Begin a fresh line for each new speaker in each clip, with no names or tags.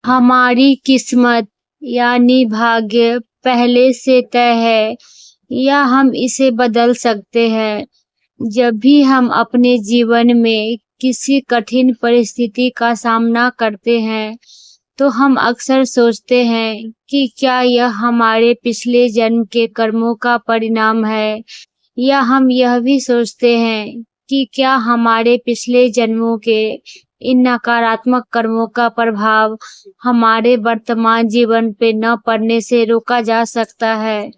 हमारी किस्मत यानी भाग्य पहले से तय है या हम इसे बदल सकते हैं। जब भी हम अपने जीवन में किसी कठिन परिस्थिति का सामना करते हैं, तो हम अक्सर सोचते हैं कि क्या यह हमारे पिछले जन्म के कर्मों का परिणाम है, या हम यह भी सोचते हैं कि क्या हमारे पिछले जन्मों के इन नकारात्मक कर्मों का प्रभाव हमारे वर्तमान जीवन पे न पड़ने से रोका जा सकता है।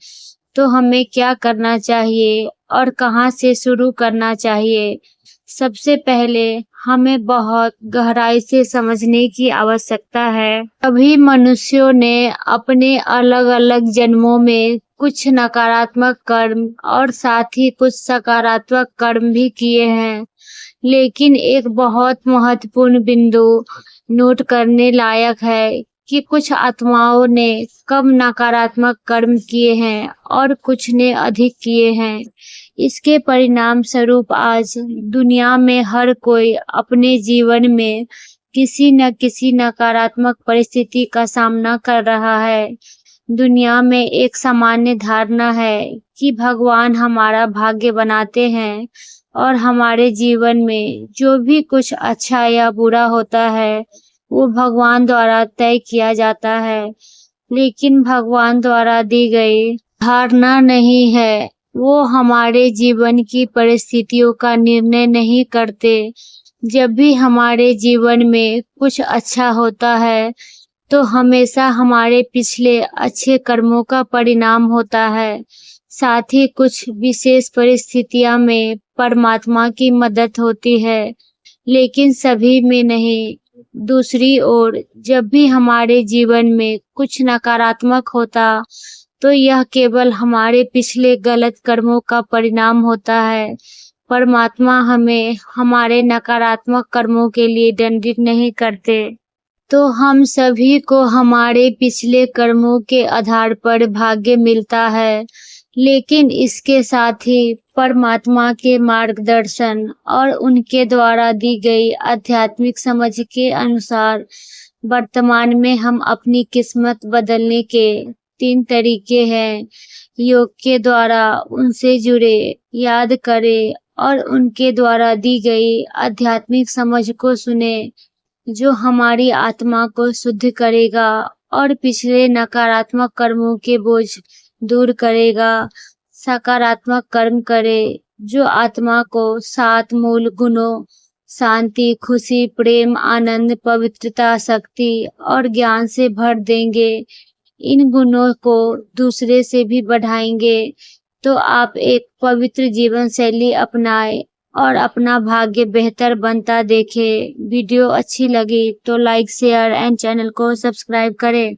तो हमें क्या करना चाहिए और कहाँ से शुरू करना चाहिए? सबसे पहले हमें बहुत गहराई से समझने की आवश्यकता है। सभी मनुष्यों ने अपने अलग-अलग जन्मों में कुछ नकारात्मक कर्म और साथ ही कुछ सकारात्मक कर्म भी किए हैं। लेकिन एक बहुत महत्वपूर्ण बिंदु नोट करने लायक है कि कुछ आत्माओं ने कम नकारात्मक कर्म किए हैं और कुछ ने अधिक किए हैं। इसके परिणाम स्वरूप आज दुनिया में हर कोई अपने जीवन में किसी न किसी नकारात्मक परिस्थिति का सामना कर रहा है। दुनिया में एक सामान्य धारणा है कि भगवान हमारा भाग्य बनाते हैं और हमारे जीवन में जो भी कुछ अच्छा या बुरा होता है, वो भगवान द्वारा तय किया जाता है। लेकिन भगवान द्वारा दी गई धारणा नहीं है। वो हमारे जीवन की परिस्थितियों का निर्णय नहीं करते। जब भी हमारे जीवन में कुछ अच्छा होता है, तो हमेशा हमारे पिछले अच्छे कर्मों का परिणाम होता है। साथ ही कुछ विशेष परिस्थितियों में परमात्मा की मदद होती है, लेकिन सभी में नहीं। दूसरी ओर जब भी हमारे जीवन में कुछ नकारात्मक होता, तो यह केवल हमारे पिछले गलत कर्मों का परिणाम होता है। परमात्मा हमें हमारे नकारात्मक कर्मों के लिए दंडित नहीं करते। तो हम सभी को हमारे पिछले कर्मों के आधार पर भाग्य मिलता है, लेकिन इसके साथ ही परमात्मा के मार्गदर्शन और उनके द्वारा दी गई आध्यात्मिक समझ के अनुसार वर्तमान में हम अपनी किस्मत बदलने के 3 तरीके हैं। योग के द्वारा उनसे जुड़े, याद करें और उनके द्वारा दी गई आध्यात्मिक समझ को सुने, जो हमारी आत्मा को शुद्ध करेगा और पिछले नकारात्मक कर्मों के बोझ दूर करेगा। सकारात्मक कर्म करें, जो आत्मा को 7 मूल गुणों शांति, खुशी, प्रेम, आनंद, पवित्रता, शक्ति और ज्ञान से भर देंगे। इन गुणों को दूसरे से भी बढ़ाएंगे, तो आप एक पवित्र जीवन शैली अपनाएं और अपना भाग्य बेहतर बनता देखें। वीडियो अच्छी लगी तो लाइक, शेयर एंड चैनल को सब्सक्राइब करें।